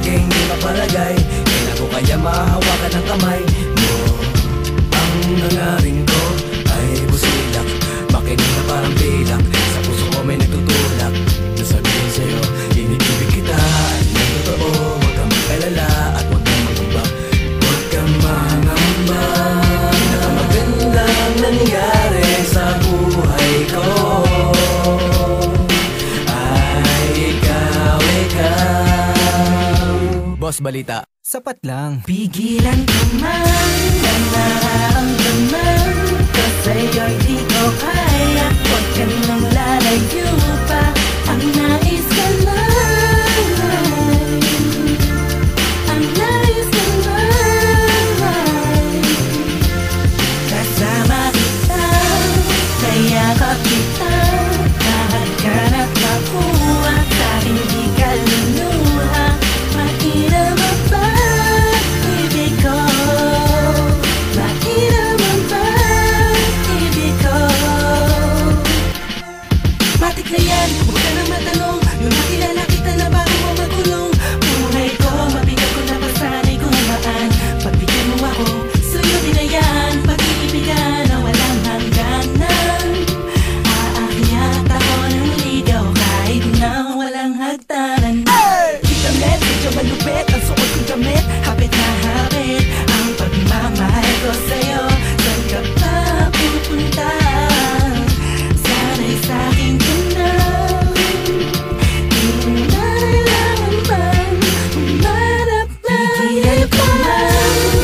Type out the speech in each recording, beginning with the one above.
aking di mapalagay. Kailan ko kaya mahawakan ng kamay mo? Ang nangaring ko ay busilak, makinig na parang pilak. Sa puso ko may nagtutulak, nasabihin sa'yo, inibig kita. Ang totoo, huwag kang mag-alala at huwag kang mangamba. Huwag kang mangamba. Pinakamagandang nangyari sa buhay ko ay ikaw. Boss Balita, sapat lang. Pigilan ko man ang nararamdaman ko sa'yo'y di ko kaya. Huwag ka nang lalayo pa. Ang nais ko lang, ang nais ko lang, kasama kita, kayakap kita. Lahat ka na't makuha sa hindi ka luluha. Mainam ang pag-ibig ko, mainam ang pag-ibig ko. Matik na yan, huwag ka nang matanong. Yung nakilala kita na bago mo magulong. Buhay ko, mabigat ko na pasanay gumaan. Pagbigyan mo ako, suyutin na yan. Pag-iibigan na walang hangganan. Aakyat ako ng ligaw kahit na walang hagdanan. Kita met, medyo malupit ang suot kong damit. Hapit na hapit ang pagmamahal ko sa'yo. Saan ka pa pupunta? Sana'y sa'kin ka na. Di mo nalalaman bang umarap na. Pigilan ko man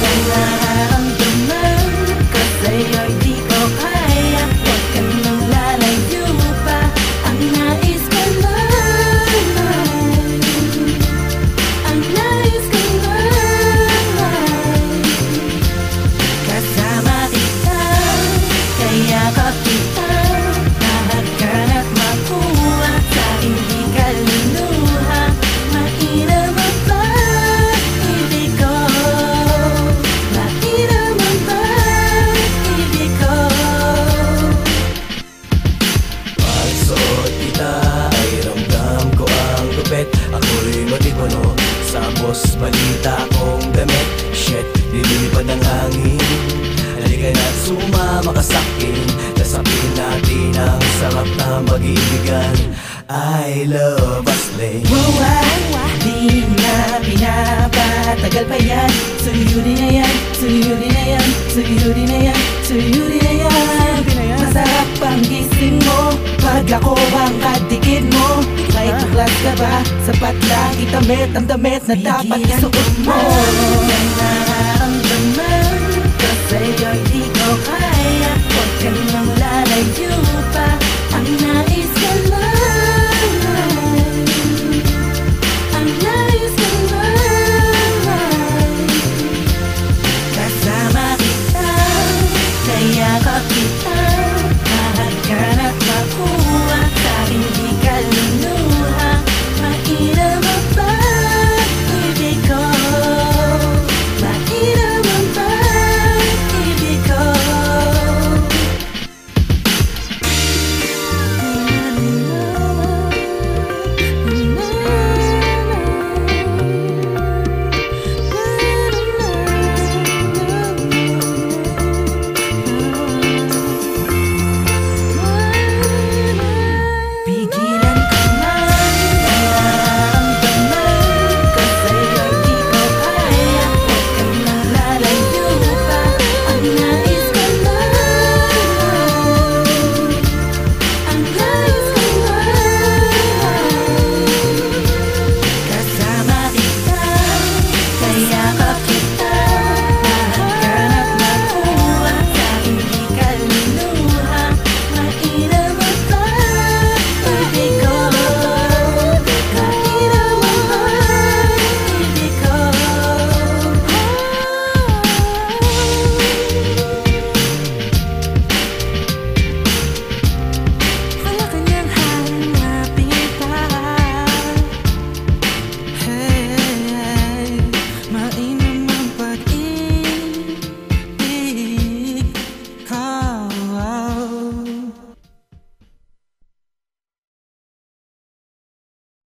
ang nararamdaman ko sa'yo'y di ko kaya. Huwag ka nang lalayo pa. Ang nais ko lang, ang nais ko lang, kasama kita, kayakap kita. Lahat ka na't makuha sa hindi ka luluha. Mainam ang pag-ibig ko, mainam ang pag-ibig ko. Pagsuot kita ay ramdam ko ang lupit. Ako'y matipuno sa Boss Balita kong damit. Shit, nililipad ang hangin. Halika na't sumama ka sa'kin. Nasapin natin ang sarap na mag-ibigan. I love us, Lane. Di na pinapatagal pa yan. Suyurin na yan, suyurin na yan, suyurin na yan, suyurin na yan. Masarap ang gising mo pag ako ang kadikit mo. May tuklas ka ba? Sapat lang itamit ang damit na dapat isuot mo. Ang nararamdaman ko sa'yo'y di ko kaya.